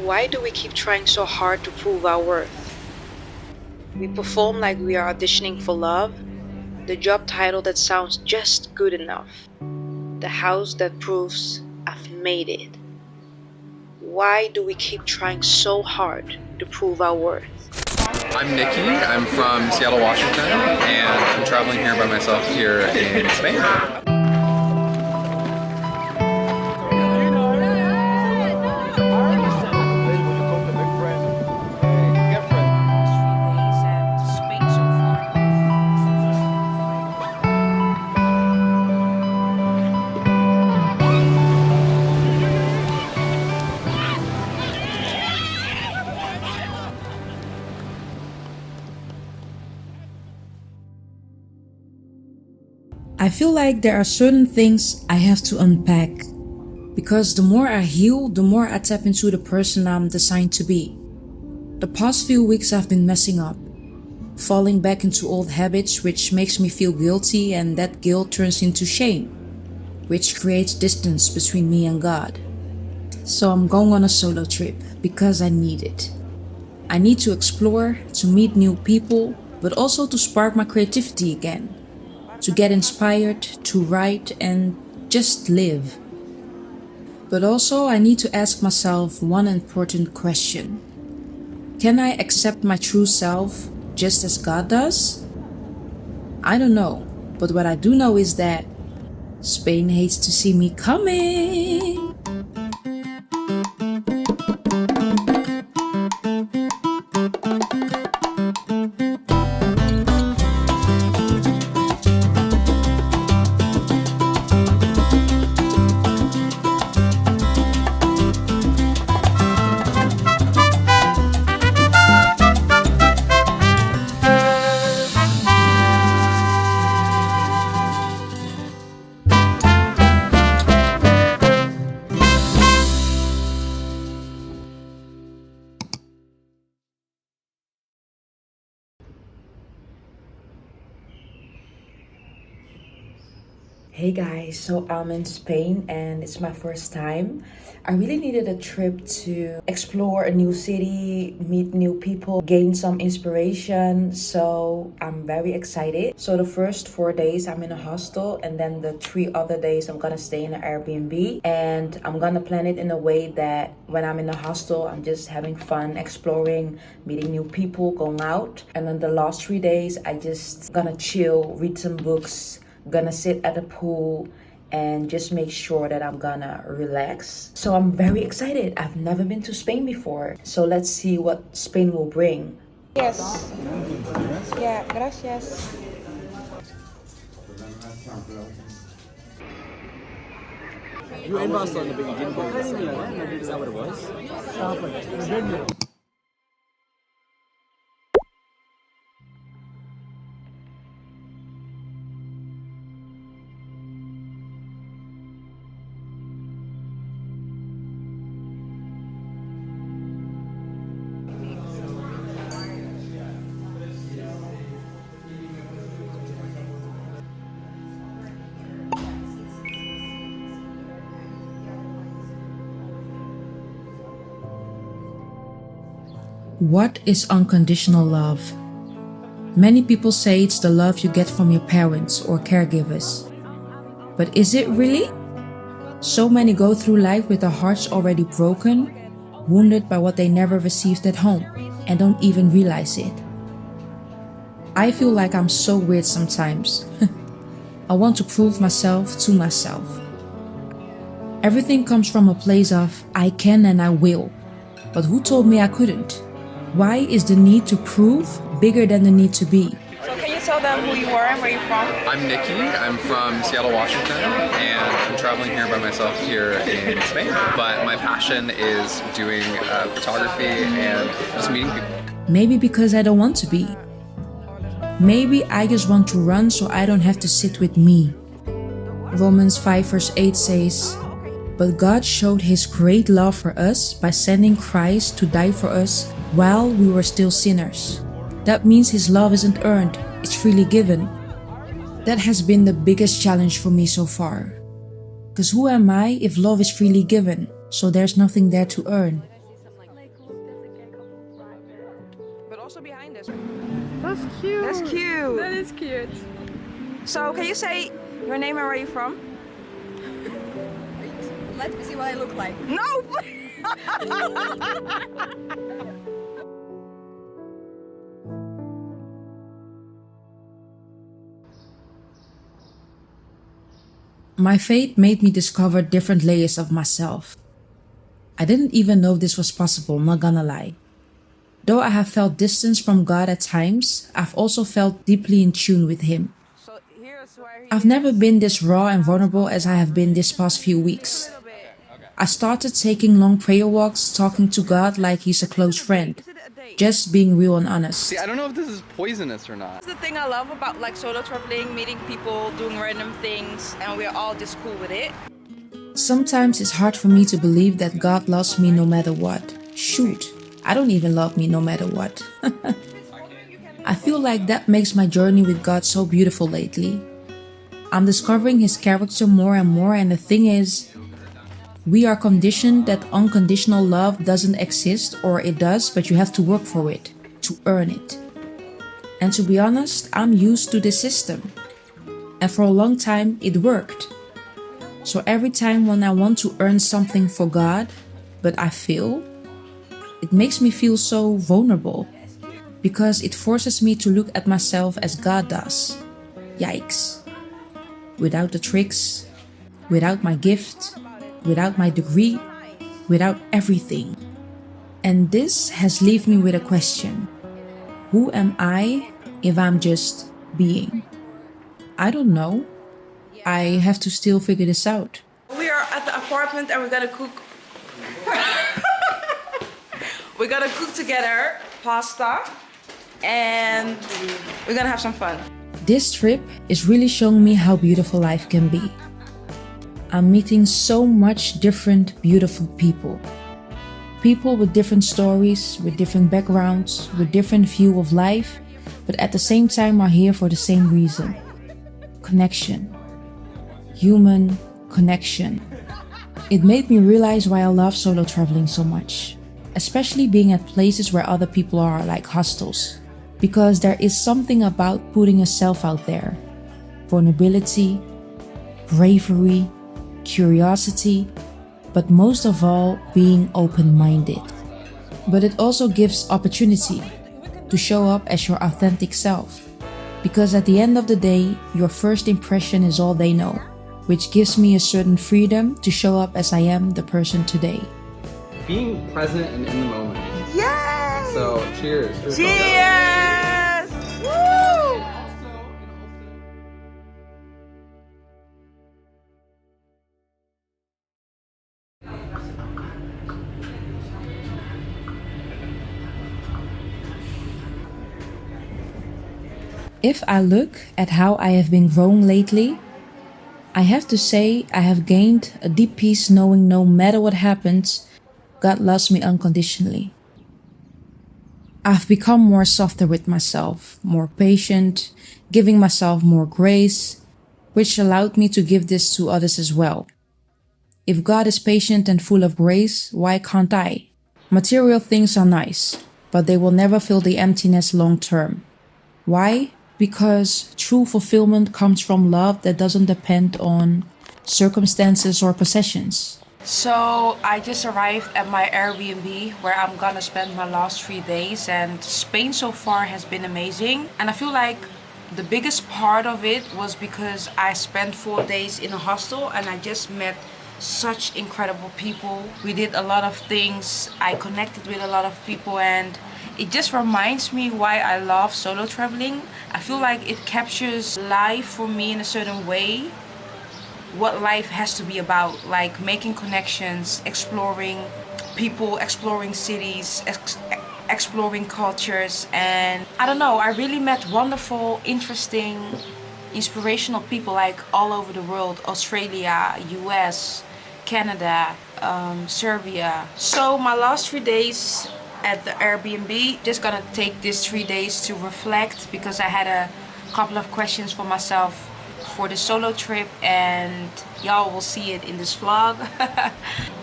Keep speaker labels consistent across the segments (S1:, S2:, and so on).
S1: Why do we keep trying so hard to prove our worth? We perform like we are auditioning for love, the job title that sounds just good enough, the house that proves I've made it. Why do we keep trying so hard to prove our worth?
S2: I'm Nikki. I'm from Seattle, Washington, and I'm traveling here by myself here in Spain.
S3: I feel like there are certain things I have to unpack, because the more I heal, the more I tap into the person I'm designed to be. The past few weeks I've been messing up, falling back into old habits, which makes me feel guilty, and that guilt turns into shame, which creates distance between me and God. So I'm going on a solo trip because I need it. I need to explore, to meet new people, but also to spark my creativity again, to get inspired, to write, and just live. But also I need to ask myself one important question. Can I accept my true self just as God does? I don't know, but what I do know is that Spain hates to see me coming. Hey guys, so I'm in Spain and it's my first time. I really needed a trip to explore a new city, meet new people, gain some inspiration, so I'm very excited. So the first 4 days I'm in a hostel, and then the 3 other days I'm gonna stay in an Airbnb, and I'm gonna plan it in a way that when I'm in the hostel I'm just having fun, exploring, meeting new people, going out, and then the last 3 days I just gonna chill, read some books, gonna sit at the pool and just make sure that I'm gonna relax. So I'm very excited. I've never been to Spain before, so let's see what Spain will bring.
S4: Yes. Yeah, gracias.
S5: You were in Barcelona, but you didn't go to Barcelona. Is that what it was?
S3: What is unconditional love? Many people say it's the love you get from your parents or caregivers. But is it really? So many go through life with their hearts already broken, wounded by what they never received at home, and don't even realize it. I feel like I'm so weird sometimes. I want to prove myself to myself. Everything comes from a place of I can and I will. But who told me I couldn't? Why is the need to prove bigger than the need to be?
S4: So can you tell them who you are and where you're from?
S2: I'm Nikki. I'm from Seattle, Washington, and I'm traveling here by myself here in Spain. But my passion is doing photography and just meeting people.
S3: Maybe because I don't want to be. Maybe I just want to run so I don't have to sit with me. Romans 5 verse 8 says, "But God showed His great love for us by sending Christ to die for us while we were still sinners." That means His love isn't earned, it's freely given. That has been the biggest challenge for me so far. Because who am I if love is freely given, so there's nothing there to earn?
S4: also behind us.
S6: That's cute.
S4: That's cute.
S6: That is cute.
S4: So can you say your name and where you're from?
S6: Let me see what I look like.
S4: No!
S3: My faith made me discover different layers of myself. I didn't even know this was possible, not gonna lie. Though I have felt distance from God at times, I've also felt deeply in tune with Him.
S4: So here's where he
S3: I've never been this raw and vulnerable as I have been this past few weeks. I started taking long prayer walks, talking to God like He's a close friend, just being real and honest.
S2: See, I don't know if this is poisonous or not.
S4: That's the thing I love about like solo traveling, meeting people, doing random things, and we're all just cool with it.
S3: Sometimes it's hard for me to believe that God loves me no matter what. Shoot, I don't even love me no matter what. I feel like that makes my journey with God so beautiful lately. I'm discovering His character more and more, and the thing is, we are conditioned that unconditional love doesn't exist, or it does, but you have to work for it, to earn it. And to be honest, I'm used to this system. And for a long time, it worked. So every time when I want to earn something for God, but I fail, it makes me feel so vulnerable, because it forces me to look at myself as God does. Yikes. Without the tricks, without my gift, without my degree, without everything. And this has left me with a question. Who am I if I'm just being? I don't know. I have to still figure this out.
S4: We are at the apartment and we're gonna cook. We're gonna cook together pasta and we're gonna have some fun.
S3: This trip is really showing me how beautiful life can be. I'm meeting so much different, beautiful people. People with different stories, with different backgrounds, with different view of life, but at the same time are here for the same reason. Connection. Human connection. It made me realize why I love solo traveling so much, especially being at places where other people are, like hostels, because there is something about putting yourself out there. Vulnerability, bravery, curiosity, but most of all, being open-minded. But it also gives opportunity to show up as your authentic self, because at the end of the day, your first impression is all they know, which gives me a certain freedom to show up as I am the person today.
S2: Being present and in the moment.
S4: Yay!
S2: So, cheers.
S4: Cheers! Woo!
S3: If I look at how I have been growing lately, I have to say I have gained a deep peace knowing no matter what happens, God loves me unconditionally. I've become more softer with myself, more patient, giving myself more grace, which allowed me to give this to others as well. If God is patient and full of grace, why can't I? Material things are nice, but they will never fill the emptiness long term. Why? Because true fulfillment comes from love that doesn't depend on circumstances or possessions.
S4: So I just arrived at my Airbnb where I'm gonna spend my last 3 days, and Spain so far has been amazing. And I feel like the biggest part of it was because I spent 4 days in a hostel and I just met such incredible people. We did a lot of things, I connected with a lot of people, and it just reminds me why I love solo traveling. I feel like it captures life for me in a certain way, what life has to be about, like making connections, exploring people, exploring cities, exploring cultures. And I don't know, I really met wonderful, interesting, inspirational people like all over the world, Australia, US, Canada, Serbia. So my last 3 days at the Airbnb, just gonna take these 3 days to reflect, because I had a couple of questions for myself for the solo trip, and y'all will see it in this vlog.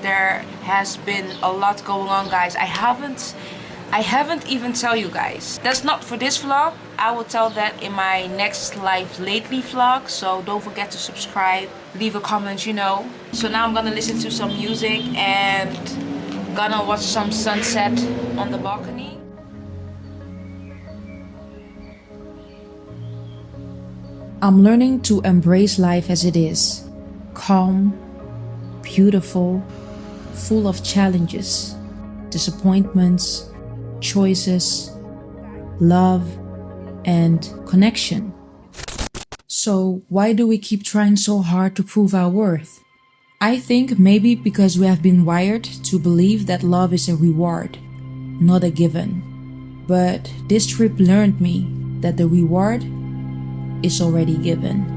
S4: There has been a lot going on, guys. I I haven't even tell you guys. That's not for this vlog. I will tell that in my next Life Lately vlog. So don't forget to subscribe, leave a comment, you know. So now I'm gonna listen to some music and gonna watch some sunset on the balcony.
S3: I'm learning to embrace life as it is. Calm, beautiful, full of challenges, disappointments, choices, love, and connection. So why do we keep trying so hard to prove our worth? I think maybe because we have been wired to believe that love is a reward, not a given. But this trip learned me that the reward is already given.